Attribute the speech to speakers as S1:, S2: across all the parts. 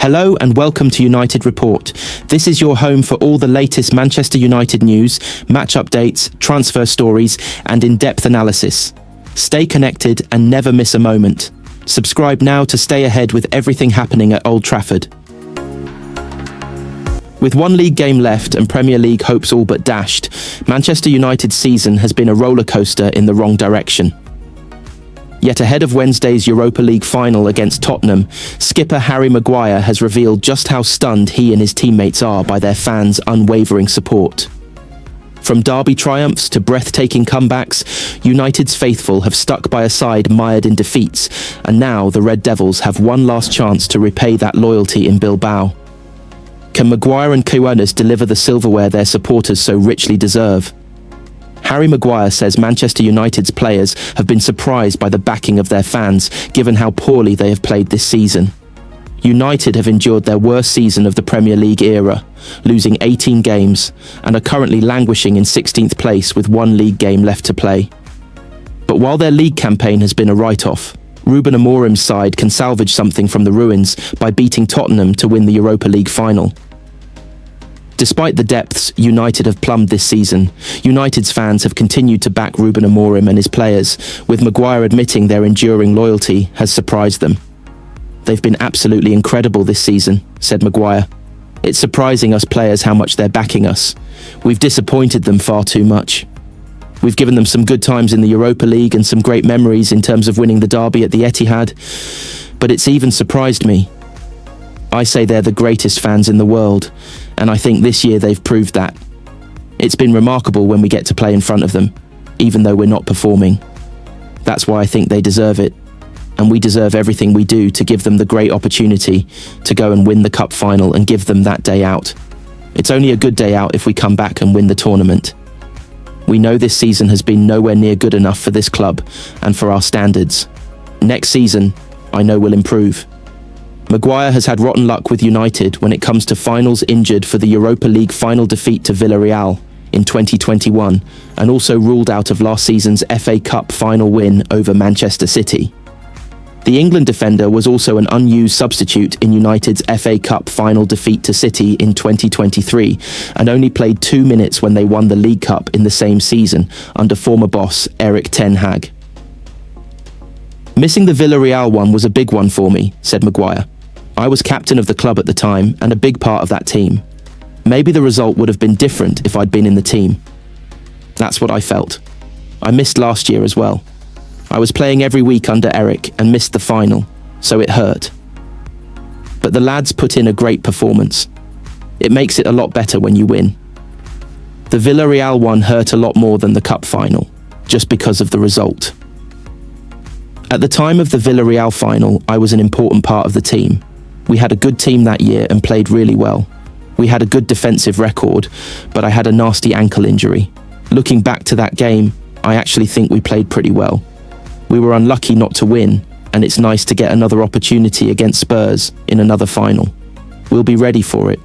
S1: Hello and welcome to United Report. This is your home for all the latest Manchester United news, match updates, transfer stories, and in-depth analysis. Stay connected and never miss a moment. Subscribe now to stay ahead with everything happening at Old Trafford. With one league game left and Premier League hopes all but dashed, Manchester United's season has been a roller coaster in the wrong direction. Yet ahead of Wednesday's Europa League final against Tottenham, skipper Harry Maguire has revealed just how stunned he and his teammates are by their fans' unwavering support. From derby triumphs to breathtaking comebacks, United's faithful have stuck by a side mired in defeats, and now the Red Devils have one last chance to repay that loyalty in Bilbao. Can Maguire and Quinones deliver the silverware their supporters so richly deserve? Harry Maguire says Manchester United's players have been surprised by the backing of their fans, given how poorly they have played this season. United have endured their worst season of the Premier League era, losing 18 games, and are currently languishing in 16th place with one league game left to play. But while their league campaign has been a write-off, Ruben Amorim's side can salvage something from the ruins by beating Tottenham to win the Europa League final. Despite the depths United have plumbed this season, United's fans have continued to back Ruben Amorim and his players, with Maguire admitting their enduring loyalty has surprised them. "They've been absolutely incredible this season," said Maguire. "It's surprising us players how much they're backing us. We've disappointed them far too much. We've given them some good times in the Europa League and some great memories in terms of winning the derby at the Etihad, but it's even surprised me. I say they're the greatest fans in the world, and I think this year they've proved that. It's been remarkable when we get to play in front of them, even though we're not performing. That's why I think they deserve it, and we deserve everything we do to give them the great opportunity to go and win the cup final and give them that day out. It's only a good day out if we come back and win the tournament. We know this season has been nowhere near good enough for this club and for our standards. Next season, I know we'll improve." Maguire has had rotten luck with United when it comes to finals, injured for the Europa League final defeat to Villarreal in 2021, and also ruled out of last season's FA Cup final win over Manchester City. The England defender was also an unused substitute in United's FA Cup final defeat to City in 2023, and only played 2 minutes when they won the League Cup in the same season under former boss Erik Ten Hag. "Missing the Villarreal one was a big one for me," said Maguire. "I was captain of the club at the time and a big part of that team. Maybe the result would have been different if I'd been in the team. That's what I felt. I missed last year as well. I was playing every week under Erik and missed the final, so it hurt. But the lads put in a great performance. It makes it a lot better when you win. The Villarreal one hurt a lot more than the cup final, just because of the result. At the time of the Villarreal final, I was an important part of the team. We had a good team that year and played really well. We had a good defensive record, but I had a nasty ankle injury. Looking back to that game, I actually think we played pretty well. We were unlucky not to win, and it's nice to get another opportunity against Spurs in another final. We'll be ready for it."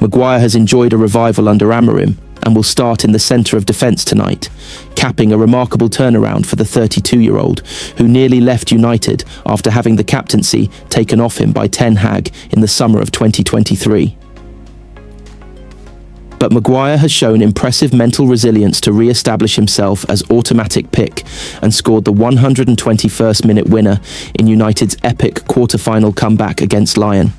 S1: Maguire has enjoyed a revival under Amorim and will start in the centre of defence tonight, capping a remarkable turnaround for the 32-year-old, who nearly left United after having the captaincy taken off him by Ten Hag in the summer of 2023. But Maguire has shown impressive mental resilience to re-establish himself as automatic pick and scored the 121st-minute winner in United's epic quarter-final comeback against Lyon.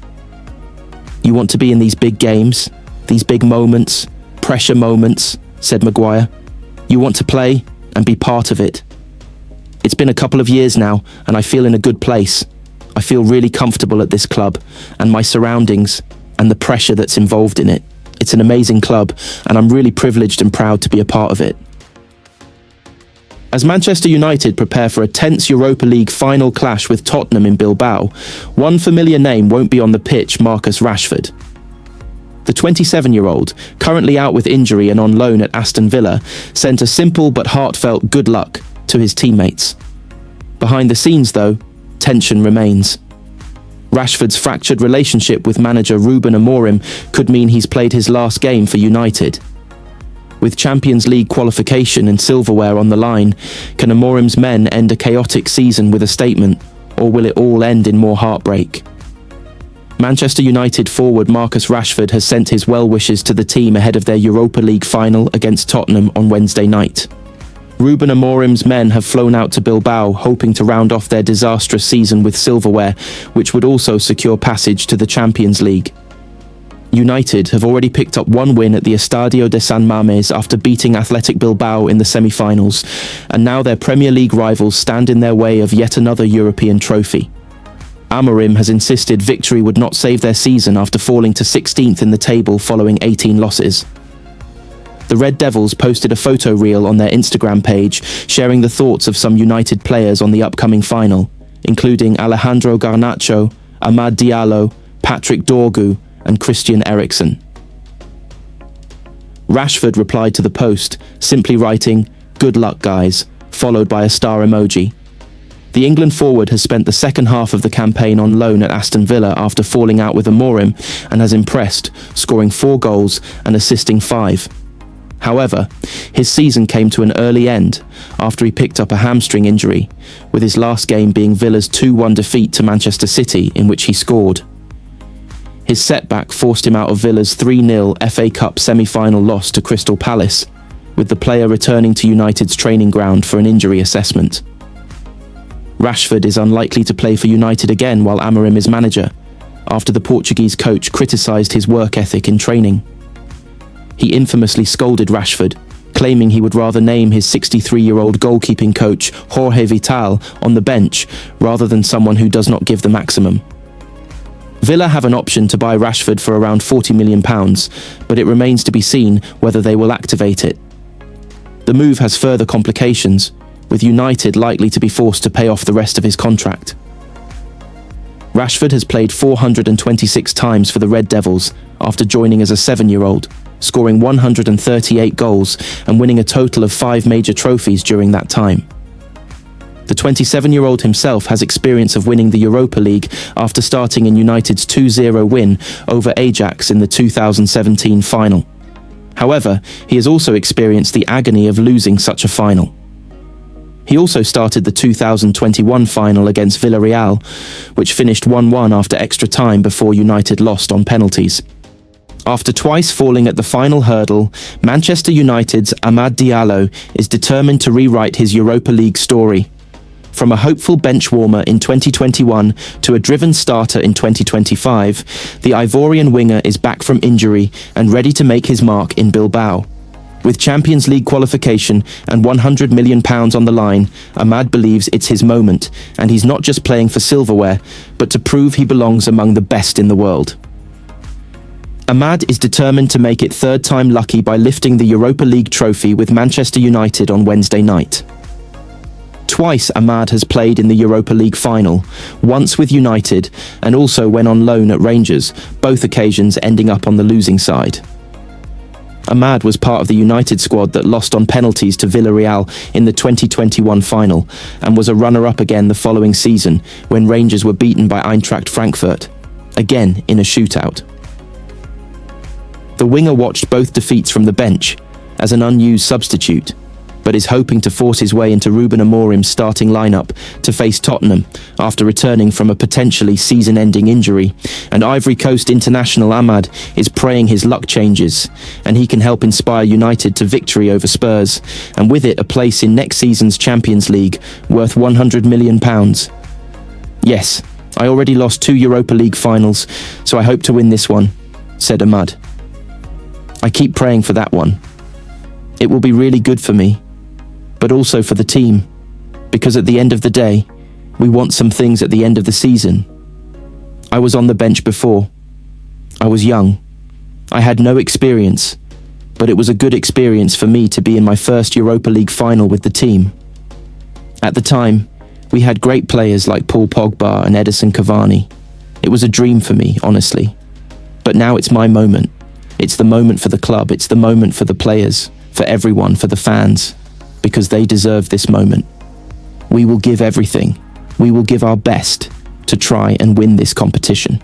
S1: "You want to be in these big games, these big moments, pressure moments," said Maguire. "You want to play and be part of it. It's been a couple of years now, and I feel in a good place. I feel really comfortable at this club and my surroundings and the pressure that's involved in it. It's an amazing club, and I'm really privileged and proud to be a part of it." As Manchester United prepare for a tense Europa League final clash with Tottenham in Bilbao, one familiar name won't be on the pitch: Marcus Rashford. The 27-year-old, currently out with injury and on loan at Aston Villa, sent a simple but heartfelt good luck to his teammates. Behind the scenes, though, tension remains. Rashford's fractured relationship with manager Ruben Amorim could mean he's played his last game for United. With Champions League qualification and silverware on the line, can Amorim's men end a chaotic season with a statement, or will it all end in more heartbreak? Manchester United forward Marcus Rashford has sent his well wishes to the team ahead of their Europa League final against Tottenham on Wednesday night. Ruben Amorim's men have flown out to Bilbao, hoping to round off their disastrous season with silverware, which would also secure passage to the Champions League. United have already picked up one win at the Estadio de San Mamés after beating Athletic Bilbao in the semi-finals, and now their Premier League rivals stand in their way of yet another European trophy. Amorim has insisted victory would not save their season after falling to 16th in the table following 18 losses. The Red Devils posted a photo reel on their Instagram page, sharing the thoughts of some United players on the upcoming final, including Alejandro Garnacho, Amad Diallo, Patrick Dorgu, and Christian Eriksen. Rashford replied to the post, simply writing, "Good luck, guys," followed by a star emoji. The England forward has spent the second half of the campaign on loan at Aston Villa after falling out with Amorim and has impressed, scoring 4 goals and assisting 5. However, his season came to an early end after he picked up a hamstring injury, with his last game being Villa's 2-1 defeat to Manchester City, in which he scored. His setback forced him out of Villa's 3-0 FA Cup semi-final loss to Crystal Palace, with the player returning to United's training ground for an injury assessment. Rashford is unlikely to play for United again while Amorim is manager, after the Portuguese coach criticised his work ethic in training. He infamously scolded Rashford, claiming he would rather name his 63-year-old goalkeeping coach Jorge Vital on the bench rather than someone who does not give the maximum. Villa have an option to buy Rashford for around £40 million, but it remains to be seen whether they will activate it. The move has further complications, with United likely to be forced to pay off the rest of his contract. Rashford has played 426 times for the Red Devils after joining as a 7-year-old, scoring 138 goals and winning a total of 5 major trophies during that time. The 27-year-old himself has experience of winning the Europa League after starting in United's 2-0 win over Ajax in the 2017 final. However, he has also experienced the agony of losing such a final. He also started the 2021 final against Villarreal, which finished 1-1 after extra time before United lost on penalties. After twice falling at the final hurdle, Manchester United's Amad Diallo is determined to rewrite his Europa League story. From a hopeful bench warmer in 2021 to a driven starter in 2025, the Ivorian winger is back from injury and ready to make his mark in Bilbao. With Champions League qualification and £100 million on the line, Amad believes it's his moment, and he's not just playing for silverware, but to prove he belongs among the best in the world. Amad is determined to make it third time lucky by lifting the Europa League trophy with Manchester United on Wednesday night. Twice Amad has played in the Europa League final, once with United and also when on loan at Rangers, both occasions ending up on the losing side. Amad was part of the United squad that lost on penalties to Villarreal in the 2021 final and was a runner-up again the following season when Rangers were beaten by Eintracht Frankfurt, again in a shootout. The winger watched both defeats from the bench as an unused substitute, but is hoping to force his way into Ruben Amorim's starting lineup to face Tottenham after returning from a potentially season-ending injury, and Ivory Coast international Amad is praying his luck changes and he can help inspire United to victory over Spurs, and with it a place in next season's Champions League worth £100 million. "Yes, I already lost 2 Europa League finals, so I hope to win this one," said Amad. "I keep praying for that one. It will be really good for me, but also for the team, because at the end of the day, we want some things at the end of the season. I was on the bench before. I was young. I had no experience, but it was a good experience for me to be in my first Europa League final with the team. At the time, we had great players like Paul Pogba and Edinson Cavani. It was a dream for me, honestly. But now it's my moment. It's the moment for the club. It's the moment for the players, for everyone, for the fans, because they deserve this moment. We will give everything. We will give our best to try and win this competition."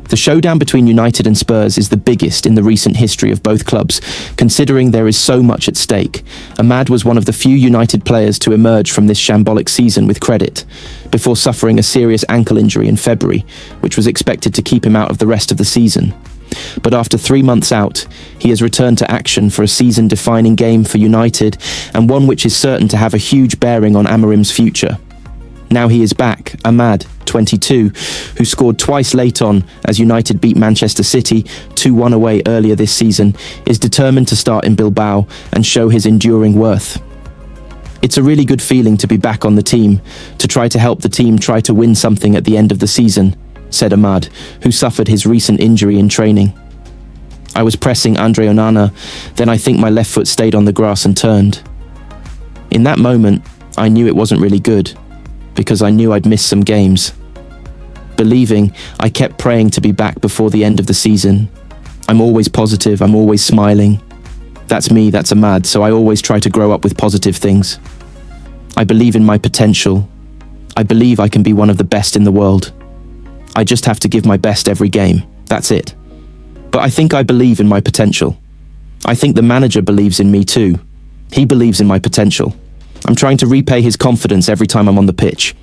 S1: The The showdown between United and Spurs is the biggest in the recent history of both clubs, considering there is so much at stake. Ahmad was one of the few United players to emerge from this shambolic season with credit, before suffering a serious ankle injury in February, which was expected to keep him out of the rest of the season. But after 3 months out, he has returned to action for a season-defining game for United, and one which is certain to have a huge bearing on Amorim's future. Now he is back. Ahmad, 22, who scored twice late on as United beat Manchester City 2-1 away earlier this season, is determined to start in Bilbao and show his enduring worth. It's a really good feeling to be back on the team, to try to help the team try to win something at the end of the season, said Ahmad, who suffered his recent injury in training. I was pressing Andre Onana, then I think my left foot stayed on the grass and turned. In that moment, I knew it wasn't really good, because I knew I'd missed some games. Believing, I kept praying to be back before the end of the season. I'm always positive, I'm always smiling. That's me, that's Ahmad, so I always try to grow up with positive things. I believe in my potential. I believe I can be one of the best in the world. I just have to give my best every game, that's it. But I think I believe in my potential. I think the manager believes in me too. He believes in my potential. I'm trying to repay his confidence every time I'm on the pitch.